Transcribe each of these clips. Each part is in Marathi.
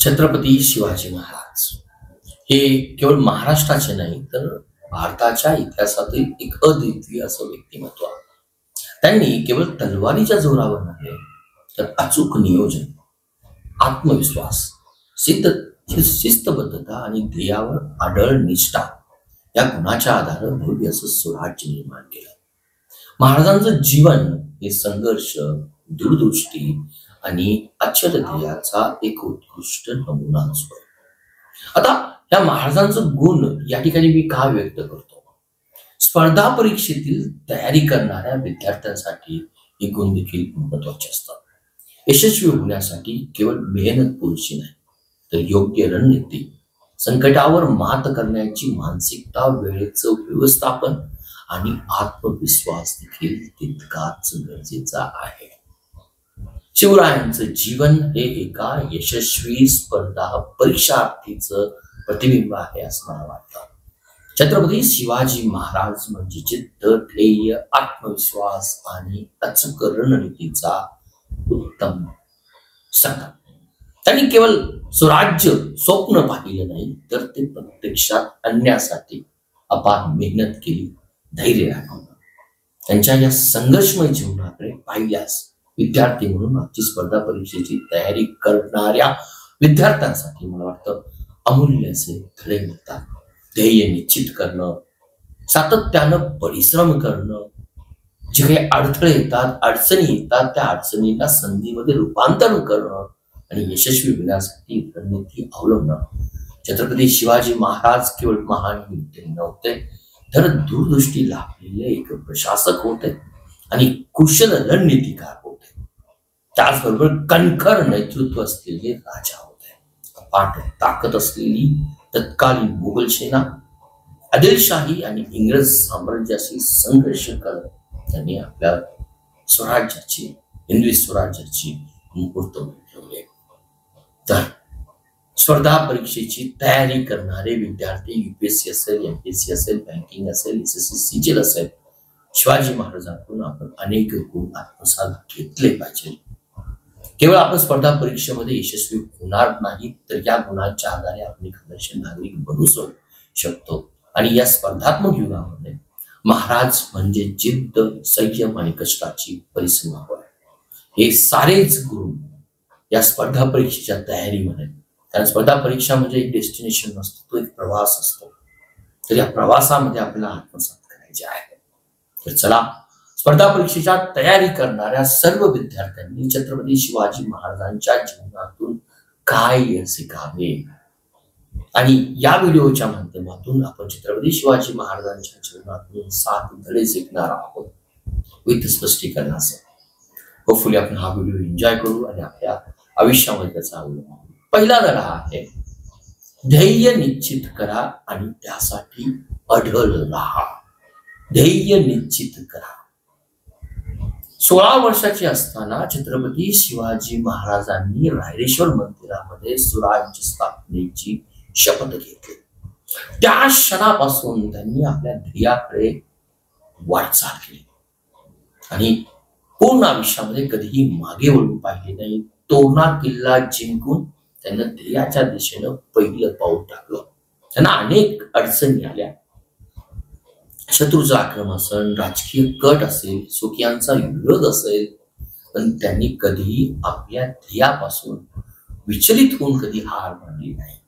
छत्रपती शिवाजी महाराज हे केवळ महाराष्ट्राचे नाही तर भारताच्या इतिहासातील एक अद्वितीय असं व्यक्तिमत्व आहे. त्यांनी केवळ तलवारीच्या जोरावर नव्हे तर अचूक नियोजन, आत्मविश्वास, शिस्तबद्धता आणि ध्येयावर अढळ निष्ठा या गुणाच्या आधारावर भव्य असं स्वराज्य निर्माण केलं. महाराजांचं जीवन हे संघर्ष, दूरदृष्टी आणि अचल ध्येयाचा एक उत्कृष्ट नमुना असतो. आता या महाराजांचं गुण या ठिकाणी मी का व्यक्त करतो? स्पर्धा परीक्षेतील तयारी करणाऱ्या विद्यार्थ्यांसाठी हे गुण देखील महत्वाचे असतात. यशस्वी होण्यासाठी केवळ मेहनत पुरेशी नाही तर योग्य रणनीती, संकटावर मात करण्याची मानसिकता, वेळेचं व्यवस्थापन आणि आत्मविश्वास देखील तितकाच गरजेचा आहे. शिवरायांचं जीवन हे एका यशस्वी स्पर्धा परीक्षार्थीचं प्रतिबिंब आहे असं मला वाटतं. छत्रपती शिवाजी महाराज म्हणजे जिद्द, ध्येय, आत्मविश्वास आणि अचूक रणनीतीचा उत्तम संगम. त्यांनी केवळ स्वराज्य स्वप्न पाहिलं नाही तर ते प्रत्यक्षात आणण्यासाठी अपार मेहनत केली, धैर्य राखवलं. त्यांच्या या संघर्षमय जीवनाकडे पाहिल्यास विद्यार्थी म्हणून आजची स्पर्धा परीक्षेची तयारी करणाऱ्या विद्यार्थ्यांसाठी मला वाटतं अमूल्य असे धडे मिळतात. ध्येय निश्चित करणं, सातत्यानं परिश्रम करणं, जे काही अडथळे येतात, अडचणी येतात, त्या अडचणींना संधीमध्ये रूपांतर करणं आणि यशस्वी होण्यासाठी रणनीती अवलंबणं. छत्रपती शिवाजी महाराज केवळ महान योद्धे नव्हते तर दूरदृष्टी लाभलेले एक प्रशासक होते आणि कुशल रणनीतिकार होते. त्याचबरोबर कणखर नेतृत्व असलेले राजा होते. अफाट ताकद असलेली तत्कालीन मुघल सेना, आदिलशाही आणि इंग्रज साम्राज्याशी संघर्ष करत त्यांनी आपल्या स्वराज्याची, हिंदवी स्वराज्याची मुहूर्त ठेवले. तर स्पर्धा परीक्षेची तयारी करणारे विद्यार्थी, युपीएससी असेल, एमपीएससी असेल, बँकिंग असेल, एसएससी सीजीएल असेल, शिवाजी महाराजांकडून आपण अनेक गुण आत्मसात घेतले पाहिजे. केवळ आपण स्पर्धा परीक्षेमध्ये यशस्वी होणार नाही तर या गुणांच्या आधारे आपण एक आदर्श नागरिक बनू शकतो. आणि या स्पर्धात्मक युगामध्ये महाराज म्हणजे जिद्द, संयम आणि कष्टाची परिसीमा होय. हे सारेच गुण या स्पर्धा परीक्षेच्या तयारीमध्ये, कारण स्पर्धा परीक्षा म्हणजे एक डेस्टिनेशन नसतो, तो एक प्रवास असतो. तर या प्रवासामध्ये आपल्याला आत्मसात करायचे आहे. तर चला, स्पर्धा परीक्षेच्या तयारी करणाऱ्या सर्व विद्यार्थ्यांनी छत्रपती शिवाजी महाराजांच्या जीवनातून काय शिकावे आणि या व्हिडिओच्या माध्यमातून आपण छत्रपती शिवाजी महाराजांच्या जीवनातून 7 धडे शिकणार आहोत विथ स्पष्टीकरणासह. होपफुली आपण हा व्हिडिओ एन्जॉय करू आणि आपल्या आयुष्यामध्ये त्याचा अवलंब. पहिला धडा आहे, ध्येय निश्चित करा आणि त्यासाठी अढळ राहा. ध्येय निश्चित करा. 16 वर्षाचे असताना छत्रपती शिवाजी महाराजांनी रायरेश्वर मंदिरामध्ये स्वराज्य स्थापनेची शपथ घेतली. त्या क्षणापासून त्यांनी आपल्या ध्येयाकडे वाटचाल केली आणि पूर्ण आयुष्यामध्ये कधीही मागे वळून पाहिले नाही. तोरणा किल्ला जिंकून त्यांना ध्येयाच्या दिशेनं पहिलं पाऊल टाकलं. त्यांना अनेक अडचणी आल्या. शत्रूचं आक्रमण असेल, राजकीय कट असेल, सुखियांचा विरोध असेल, पण त्यांनी कधीही आपल्या ध्येयापासून विचलित होऊन कधी हार मानली नाही.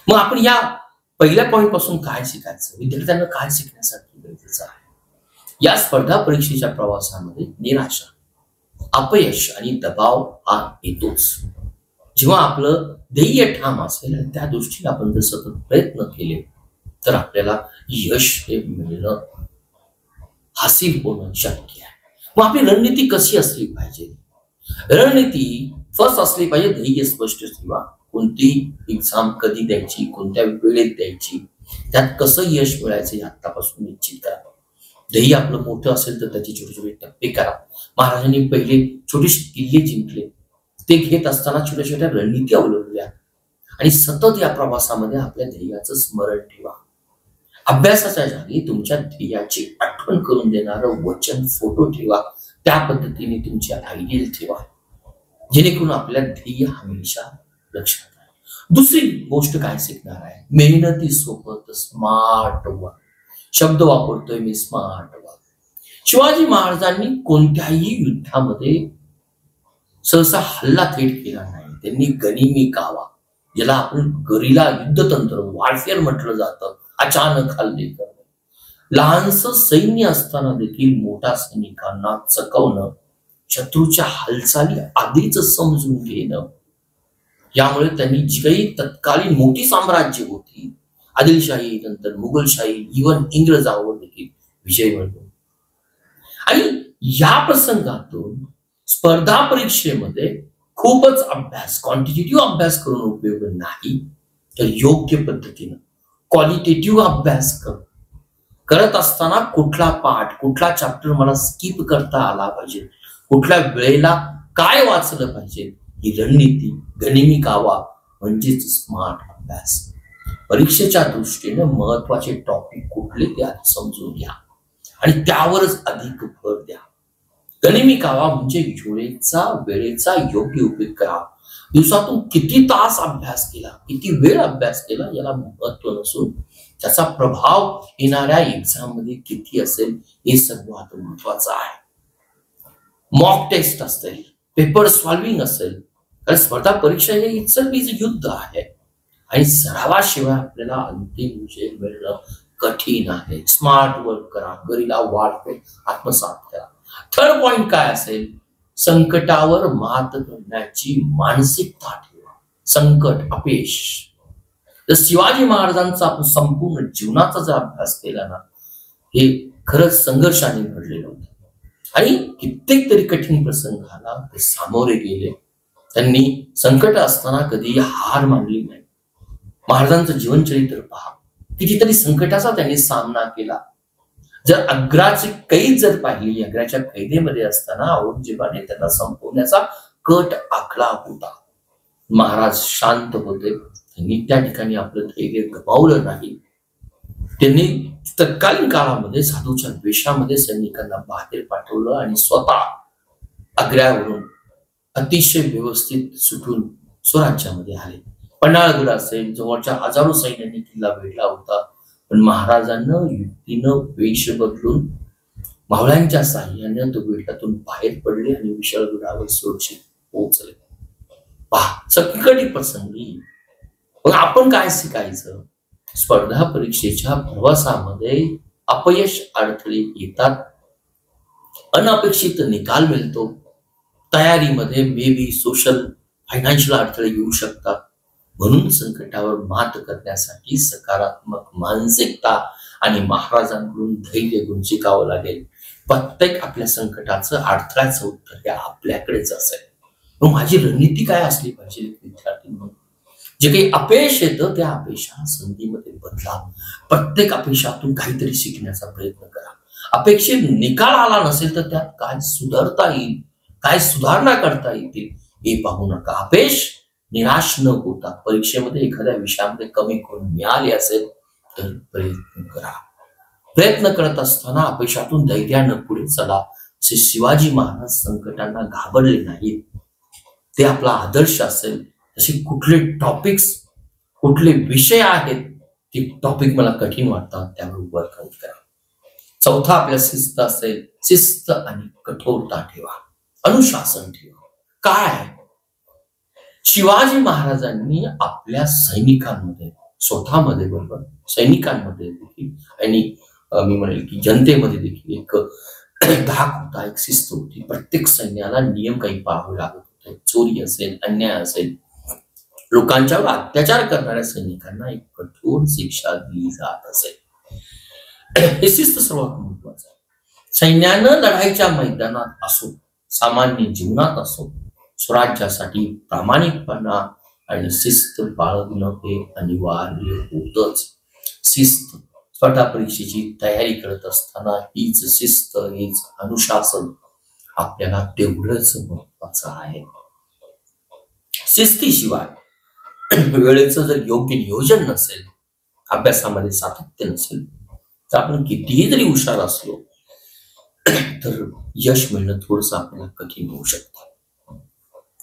मग आपण या पहिल्या पॉइंट पासून काय शिकायचं, विद्यार्थ्यांना काय शिकण्यासाठी गरजेचं आहे? या स्पर्धा परीक्षेच्या प्रवासामध्ये निराशा, अपयश आणि दबाव हा येतोच. जेव्हा आपलं ध्येय ठाम असेल आणि त्या दृष्टीने आपण जर सतत प्रयत्न केले तर आपल्याला यश हे मिळणं, हासिल होणं शक्य आहे. मग आपली रणनीती कशी असली पाहिजे? रणनीती फर्स्ट असली पाहिजे, ध्येय स्पष्ट ठेवा. कोणती एक्झाम कधी द्यायची, कोणत्या वेळेत द्यायची, त्यात कसं यश मिळायचं हे आतापासून निश्चित करा. ध्येय आपलं मोठं असेल तर त्याचे छोटे छोटे टप्पे करा. महाराजांनी पहिले छोटेसे किल्ले जिंकले, ते घेत असताना छोट्या छोट्या रणनीती अवलंबल्या आणि सतत या प्रवासामध्ये आपल्या ध्येयाचं स्मरण ठेवा. अभ्यासाच्या जागी तुमच्या ध्येयाची आठवण करून देणारं वचन, फोटो ठेवा. त्या पद्धतीने तुमचे आयडियल ठेवा जेणेकरून आपल्या ध्येय हमेशा लक्षात राहील. दुसरी गोष्ट काय शिकणार आहे, मेहनती सोबत स्मार्ट वर्क. शब्द वापरतोय मी, स्मार्ट वर्क. शिवाजी महाराजांनी कोणत्याही युद्धामध्ये सहसा हल्ला थेट केला नाही. त्यांनी गनिमी कावा, ज्याला आपण गरिला युद्धतंत्र वॉरफेअर म्हटलं जातं, अचानक हल्ले करणं, लहानस सैन्य असताना देखील मोठ्या सैनिकांना चकवणं, शत्रूच्या हालचाली आधीच समजून घेणं, यामुळे त्यांनी जी काही तत्कालीन मोठी साम्राज्य होती, आदिलशाही, नंतर मुघलशाही, इव्हन इंग्रजांवर देखील विजय मिळवला. आणि या प्रसंगातून स्पर्धा परीक्षेमध्ये खूपच अभ्यास, क्वांटिटेटिव्ह अभ्यास करून उपयोग नाही, तर योग्य पद्धतीनं क्वालिटेटिव्ह अभ्यास करत असताना कुठला पाठ, कुठला चॅप्टर मला स्किप करता आला पाहिजे, कुठल्या वेळेला काय वाचलं पाहिजे, ही रणनीती, गनिमी कावा म्हणजेच स्मार्ट अभ्यास. परीक्षेच्या दृष्टीने महत्वाचे टॉपिक कुठले ते आधी समजून घ्या आणि त्यावरच अधिक भर द्या. गनिमी कावा म्हणजे वेळेचा योग्य उपयोग करा. दिवसातून किती तास अभ्यास केला, किती वेळ अभ्यास केला याला महत्व नसून त्याचा प्रभाव येणाऱ्या एक्झाम मध्ये किती असेल हे सर्वात महत्वाचं आहे. मॉक टेस्ट असेल, पेपर सॉल्विंग असेल, कारण स्पर्धा परीक्षा हे इतसरबीज युद्ध आहे आणि सरावाशिवाय आपल्याला अंतिम विजय मिळणं कठीण आहे. स्मार्ट वर्क करा, गरिला वॉरफेअर आत्मसात करा. थर्ड पॉइंट काय असेल, संकटावर मात करण्याची मानसिकता ठेवा. संकट, अपयश, तर शिवाजी महाराजांचा आपण संपूर्ण जीवनाचा जर अभ्यास केला ना, हे खरंच संघर्षाने घडलेलं होतं आणि कित्येक तरी कठीण प्रसंगाला ते सामोरे गेले. त्यांनी संकट असताना कधी हार मानली नाही. महाराजांचं जीवनचरित्र पहा, कितीतरी संकटाचा त्यांनी सामना केला. जर आग्राची कैद जर पाहिली, आग्राच्या कैदेमध्ये असताना औरंगजेबाने त्यांना संपवण्याचा कट आखला होता. महाराज शांत होते, त्यांनी त्या ठिकाणी आपलं धैर्य गमावलं नाही. त्यांनी तत्कालीन काळामध्ये साधूच्या वेशामध्ये सैनिकांना बाहेर पाठवलं आणि स्वतः आग्र्यावरून अतिशय व्यवस्थित सुटून स्वराज्यामध्ये आले. पन्हाळगड असेल, जवळच्या हजारो सैन्यांनी किल्ला वेढला होता, पण महाराजांना युक्तीनं वेश बदलून मावळ्यांच्या साह्याने तो वेठातून बाहेर पडले आणि विशाळगडावर सुरक्षित पोहोचले. पहा, संकटी प्रसंगी मग आपण काय शिकायचं? स्पर्धा परीक्षेच्या प्रवासामध्ये अपयश, अडथळे येतात, अनपेक्षित निकाल मिळतो. तयारीमध्ये मे बी सोशल, फायनान्शियल अडथळे येऊ शकतात. म्हणून संकटावर मात करण्यासाठी सकारात्मक मानसिकता आणि महाराजांकडून धैर्य गुण शिकावं लागेल. प्रत्येक आपल्या संकटाचं, अडथळ्याचं उत्तर हे आपल्याकडेच असेल. मग माझी रणनीती काय असली पाहिजे? विद्यार्थी म्हणून जे काही अपयश येतं त्या अपयशाला संधीमध्ये बदला. प्रत्येक अपयशातून काहीतरी शिकण्याचा प्रयत्न करा. अपेक्षित निकाल आला नसेल तर त्यात काय सुधारता येईल, काय सुधारणा करता येतील हे पाहू नका. अपयश निराश न होता परीक्षेमध्ये एखाद्या विषयामध्ये कमी गुण मिळाले असेल तर प्रयत्न करा. प्रयत्न करत असताना अपयशातून धैर्यानं पुढे चला. असे शिवाजी महाराज संकटांना घाबरले नाहीत. ते आपला आदर्श असेल. असे कुठले टॉपिक्स, कुठले विषय आहेत ते टॉपिक मला कठीण वाटतात त्यावर वर्कआउट करा. चौथा आपल्या शिस्त असेल. शिस्त आणि कठोरता ठेवा, अनुशासन ठेवा. काय शिवाजी महाराजांनी आपल्या सैनिकांमध्ये, स्वतःमध्ये बरोबर सैनिकांमध्ये देखील आणि मी म्हणेल की जनतेमध्ये देखील एक धाक होता, एक शिस्त होती. प्रत्येक सैन्याला नियम काही पाळावे लागत होते. चोरी असेल, अन्याय असेल, लोकांच्यावर अत्याचार करणाऱ्या सैनिकांना एक कठोर शिक्षा दिली जात असेल. हे शिस्त सर्वात महत्वाचं आहे. सैन्यानं लढाईच्या मैदानात असो, सामान्य जीवनात असो, स्वराज्यासाठी प्रामाणिकपणा आणि शिस्त बाळगणं हे अनिवार्य होतच. शिस्त, स्पर्धा परीक्षेची तयारी करत असताना हीच शिस्त, हीच अनुशासन आपल्याला तेवढंच महत्वाचं आहे. शिस्तीशिवाय वेळेचं जर योग्य नियोजन नसेल, अभ्यासामध्ये सातत्य नसेल, तर आपण कितीही जरी हुशार असलो तर यश मिळणं थोडंसं आपल्याला कठीण होऊ शकतं.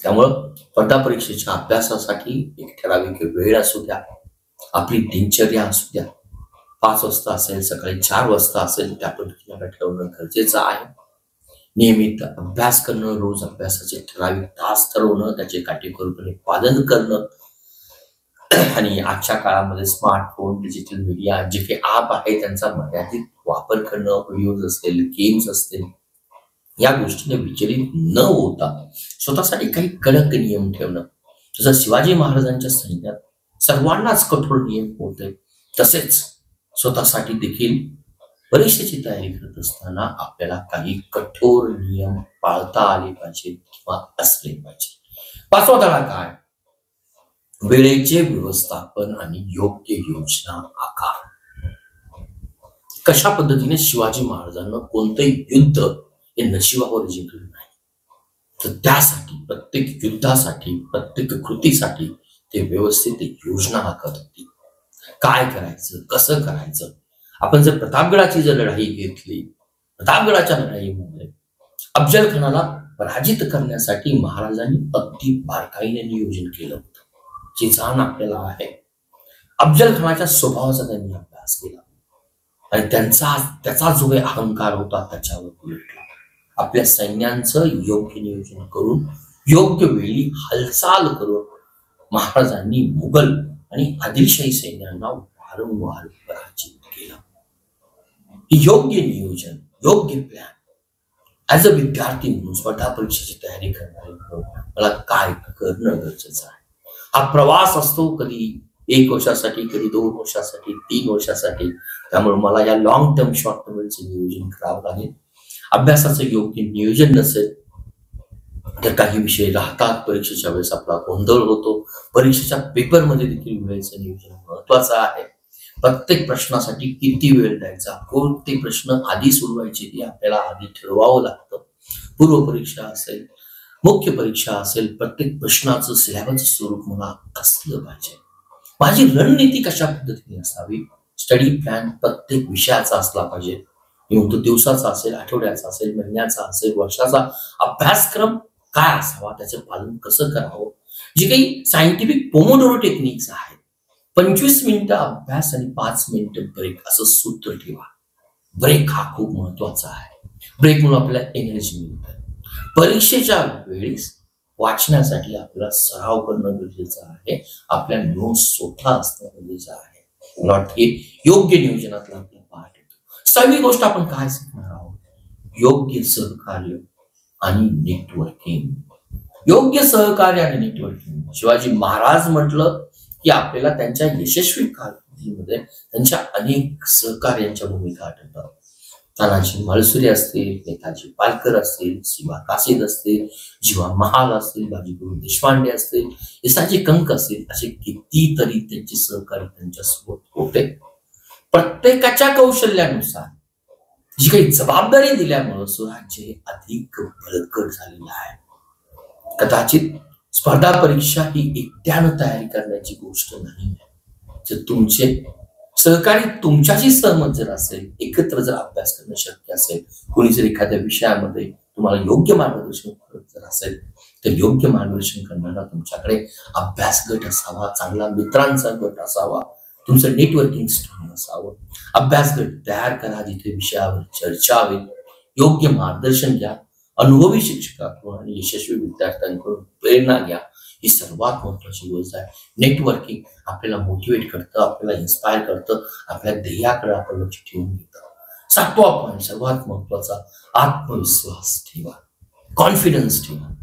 त्यामुळं स्पर्धा परीक्षेच्या अभ्यासासाठी एक ठराविक वेळ असू द्या, आपली दिनचर्या असू द्या, 5 वाजता असेल, सकाळी 4 वाजता असेल, त्या पद्धतीने ठरवणं गरजेचं आहे. नियमित अभ्यास करणं, रोज अभ्यासाचे ठराविक तास ठरवणं, त्याचे काटेकोरपणे पालन करणं आणि आजच्या काळामध्ये स्मार्टफोन, डिजिटल मीडिया जे काही ऍप आहे त्यांचा मर्यादित वापर करणं, व्हिडिओज असतील, गेम्स असतील, या गोष्टीने विचलित न होता स्वतःसाठी काही कडक नियम ठेवणं. जसं शिवाजी महाराजांच्या सैन्यात सर्वांनाच कठोर नियम होते, तसेच स्वतःसाठी देखील परीक्षेची तयारी करत असताना आपल्याला काही कठोर नियम पाळता आले पाहिजे किंवा असले पाहिजे. 5वा धडा काय? वेळेचे व्यवस्थापन आणि योग्य योजना आकार. कशा पद्धतीने शिवाजी महाराजांना कोणतंही युद्ध हे नशिबावर जिंकलं नाही, तर त्यासाठी प्रत्येक युद्धासाठी, प्रत्येक कृतीसाठी ते व्यवस्थित योजना आखत होती. काय करायचं, कसं करायचं. आपण जर प्रतापगडाची जर लढाई घेतली, प्रतापगडाच्या लढाईमध्ये अफजल खानाला पराजित करण्यासाठी महाराजांनी अगदी बारकाईने नियोजन केलं होतं, जी जाण आपल्याला आहे. अफजल खानाच्या स्वभावाचा त्यांनी अभ्यास केला आणि त्याचा जो काही अहंकार होता त्याच्यावर उलटला. आपल्या सैन्यांचं योग्य नियोजन करून, योग्य वेळी हालचाल करून महाराजांनी मुघल आणि आदिलशाही सैन्यांना वारंवार पराजित केलं. योग्य नियोजन, योग्य प्लॅन. ऍज अ विद्यार्थी म्हणून, स्पर्धा परीक्षेची तयारी करणारे म्हणून मला काय करणं गरजेचं आहे. हा प्रवास असतो, कधी 1 वर्षासाठी, कधी 2 वर्षासाठी, 3 वर्षासाठी. त्यामुळे मला या लॉंग टर्म, शॉर्ट टर्मचं नियोजन करावं लागेल. अभ्यासाचं योग्य नियोजन नसेल तर काही विषय राहतात, परीक्षेच्या वेळेस आपला गोंधळ होतो. परीक्षेच्या पेपरमध्ये देखील वेळेचं नियोजन महत्वाचं आहे. प्रत्येक प्रश्नासाठी किती वेळ द्यायचा, कोणते प्रश्न आधी सोडवायचे हे आपल्याला आधी ठरवावं लागतं. पूर्व परीक्षा असेल, मुख्य परीक्षा असेल, प्रत्येक प्रश्नाचं सिलेबस स्वरूप मला असलं पाहिजे. माझी रणनीती कशा पद्धतीने असावी, स्टडी प्लॅन प्रत्येक विषयाचा असला पाहिजे. तो दिवसाचा असेल, आठवड्याचा असेल, महिन्याचा असेल, वर्षाचा अभ्यासक्रम काय असावा, त्याचं पालन कसं करावं. जे काही सायंटिफिक पोमोडोरो टेक्निक्स आहेत, 25 मिनिटं अभ्यास आणि 5 मिनिटं ब्रेक असं सूत्र ठेवा. ब्रेक हा खूप महत्वाचा आहे. ब्रेकमुळे आपल्याला एनर्जी मिळते. परीक्षेच्या वेळेस वाचण्यासाठी आपल्याला सराव करणं गरजेचं आहे. आपल्या नोट्स स्वतः असणं गरजेचं आहे. नॉट हे योग्य नियोजनातला आपला पाठ येतो. 6वी गोष्ट आपण काय शिकणार आहोत? योग्य सहकार्य आणि नेटवर्किंग. योग्य सहकार्य आणि नेटवर्किंग. शिवाजी महाराज म्हटलं की आपल्याला त्यांच्या यशस्वी कारकिर्दीमध्ये त्यांच्या अनेक सहकार्यांच्या भूमिका आढळतात. तानाजी मालुसरे असतील, नेताजी पालकर असतील, शिवा कासेद असतील, जीवा महाल असतील, बाजीप्रभू देशपांडे असतील, यसाजी कंक असतील, असे कितीतरी त्यांचे सहकारी त्यांच्यासोबत होते. प्रत्येकाच्या कौशल्यानुसार जी काही जबाबदारी दिल्यामुळे स्वराज्य अधिक बळकट झालेलं आहे. कदाचित स्पर्धा परीक्षा ही एकट्यानं तयारी करण्याची गोष्ट नाही. जर तुमचे सहकारी तुमच्याशी सहमत जर असेल, एकत्र जर अभ्यास करणं शक्य असेल, कोणी जर एखाद्या विषयामध्ये तुम्हाला योग्य मार्गदर्शन करत जर असेल, तर योग्य मार्गदर्शन करणारा तुमच्याकडे अभ्यास गट असावा, चांगला मित्रांचा गट असावा, तुमचं नेटवर्किंग स्ट्रॉंग असावं. अभ्यास गट तयार करा, जिथे विषयावर चर्चा होईल. योग्य मार्गदर्शन घ्या, अनुभवी शिक्षकाकडून आणि यशस्वी विद्यार्थ्यांकडून प्रेरणा घ्या. ही सर्वात महत्वाची गोष्ट आहे. नेटवर्किंग आपल्याला मोटिवेट करतं, आपल्याला इन्स्पायर करतं, आपल्या ध्येयाकडे आपण लक्ष ठेवून घेतं. 7वा पॉईंट सर्वात महत्वाचा, आत्मविश्वास ठेवा, कॉन्फिडन्स ठेवा.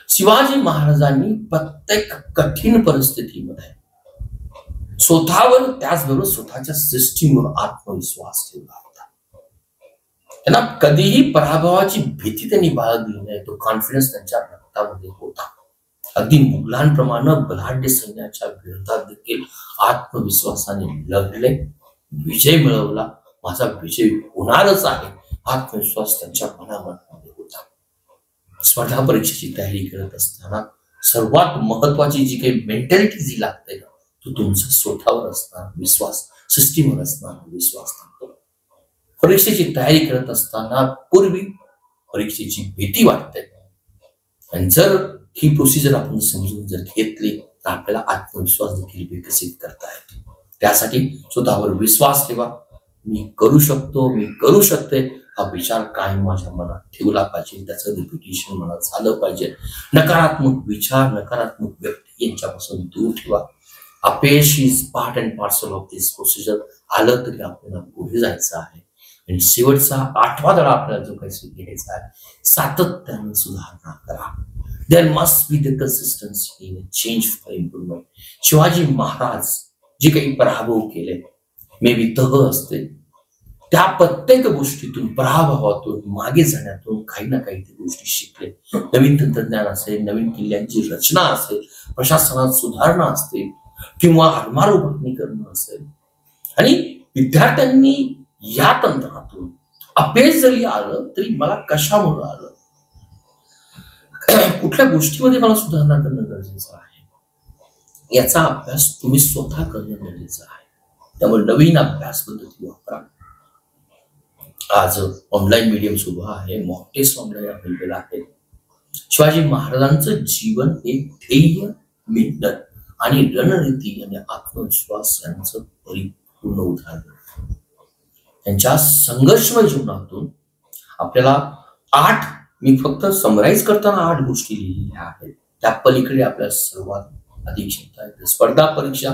शिवाजी महाराजांनी प्रत्येक कठीण परिस्थितीमध्ये स्वतःवर, त्याचबरोबर स्वतःच्या सिस्टीमवर आत्मविश्वास ठेवला होता. त्यांना कधीही पराभवाची भीती त्यांनी बाळगली नाही. तो कॉन्फिडन्स त्यांच्या रक्तामध्ये होता. अगदी मुघलांप्रमाणे बलाढ्य सैन्याच्या विरोधात देखील आत्मविश्वासाने लढले, विजय मिळवला. माझा विजय होणारच आहे, आत्मविश्वास त्यांच्या मनामध्ये होता. स्पर्धा परीक्षेची तयारी करत असताना सर्वात महत्वाची जी काही मेंटॅलिटी जी लागते ना, तो तुमचा स्वतःवर असणार विश्वास, सिस्टीमवर असणार विश्वास थांबतो. परीक्षेची तयारी करत असताना पूर्वी परीक्षेची भीती वाटते, आणि जर ही प्रोसिजर आपण समजून जर घेतली तर आपल्याला आत्मविश्वास देखील विकसित करता येतो. त्यासाठी स्वतःवर विश्वास ठेवा. मी करू शकतो, मी करू शकते, हा विचार कायम माझ्या मनात ठेवला पाहिजे. त्याचं रिपिटेशन मनात झालं पाहिजे. नकारात्मक विचार, नकारात्मक व्यक्ती यांच्यापासून दूर ठेवा. अपयश is part and parcel of this procedure. आलं तरी आपल्याला पुढे जायचं आहे. आणि शेवटचा 8वा धडा आपल्याला जो काही घ्यायचा आहे, सातत्याने सुधारणा करा. There must be the consistency in change for improvement. Shivaji Maharaj जे काही पराभव केले, मे बी तह असते, त्या प्रत्येक गोष्टीतून, पराभवातून, मागे जाण्यातून काही ना काही ते गोष्टी शिकले. नवीन तंत्रज्ञान असेल, नवीन किल्ल्यांची रचना असेल, प्रशासनात सुधारणा असतील किंवा आरमार उभारणी करणं असेल. आणि विद्यार्थ्यांनी या तंत्रातून अपयश जरी आलं तरी मला कशामुळे आलं, कुठल्या गोष्टीमध्ये मला सुधारणा करणं गरजेचं आहे, याचा अभ्यास तुम्ही स्वतः करणं गरजेचं आहे. त्यामुळे नवीन अभ्यास पद्धती वापरा. आज ऑनलाईन मीडियम सुरू आहे, मॉक टेस्ट ऑनलाईन अवेलेबल आहेत. शिवाजी महाराजांचं जीवन हे ध्येय, मेहनत आणि रणनीती आणि आत्मविश्वास यांचं परिपूर्ण उदाहरण. त्यांच्या संघर्षमय जीवनातून आपल्याला मी फक्त समराईज करताना 8 गोष्टी लिहिलेल्या आहेत. त्या पलीकडे आपल्या सर्वात अधिक चिंता आहे. स्पर्धा परीक्षा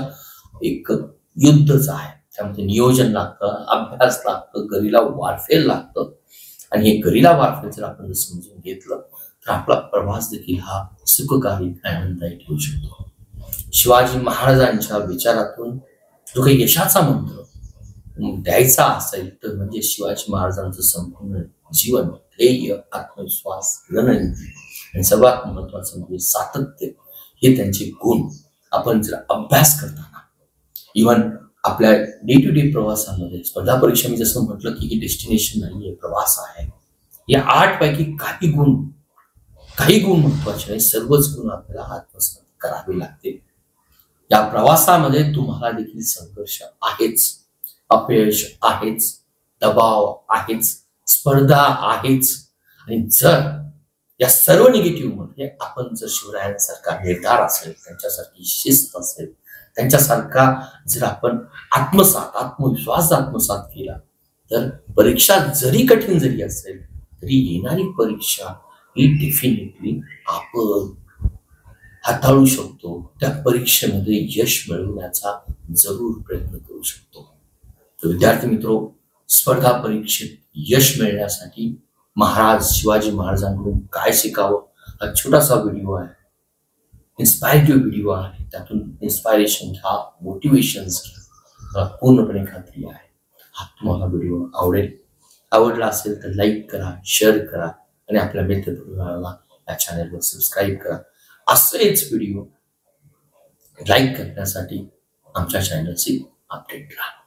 एक युद्धच आहे. त्यामध्ये नियोजन लागतं, अभ्यास लागतं, गरिला वारफेर लागतं. आणि हे गरिला वारफेर जर आपण समजून घेतलं तर आपला प्रवास देखील हा सुखकारी, आनंददायी ठेवू शकतो. शिवाजी महाराजांच्या विचारातून जो काही यशाचा मंत्र द्यायचा असेल तर म्हणजे शिवाजी महाराजांचं संपूर्ण जीवन, ध्येय, आत्मविश्वास, रणनीती आणि सर्वात महत्वाचं म्हणजे सातत्य, हे त्यांचे गुण आपण जर अभ्यास करताना, इव्हन आपल्या डे टू डे प्रवासामध्ये, स्पर्धा परीक्षा मी जसं म्हटलं की ही डेस्टिनेशन नाहीये, प्रवास आहे. या 8 पैकी काही गुण महत्वाचे आहे. सर्वच गुण आपल्याला आत्मसात करावे लागतील. या प्रवासामध्ये तुम्हाला देखील संघर्ष आहेच, अपयश आहेच, दबाव आहेच, स्पर्धा आहेच. आणि जर या सर्व निगेटिव्ह मध्ये आपण जर शिवरायांसारखा निर्धार असेल, त्यांच्यासारखी शिस्त असेल, त्यांच्यासारखा जर आपण आत्मविश्वास आत्मसात केला तर परीक्षा जरी कठीण जरी असेल तरी येणारी परीक्षा ही डेफिनेटली आपण हाताळू शकतो. त्या परीक्षेमध्ये यश मिळवण्याचा जरूर प्रयत्न करू शकतो. तर विद्यार्थी मित्रो, स्पर्धा परीक्षेत यश मिळण्यासाठी शिवाजी महाराजांकडून काय शिकावं, हा छोटासा व्हिडिओ आहे, इन्स्पायरेटिव्ह व्हिडिओ आहे. त्यातून इन्स्पायरेशन घ्या, मोटिवेशन घ्या, पूर्णपणे खात्री आहे हा तुम्हाला व्हिडिओ आवडला असेल तर लाईक करा, शेअर करा आणि आपल्या मित्रपरिवाराला या चॅनलवर सबस्क्राईब करा. असेच व्हिडिओ लाईक करण्यासाठी आमच्या चॅनलशी अपडेट राहा.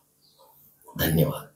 धन्यवाद.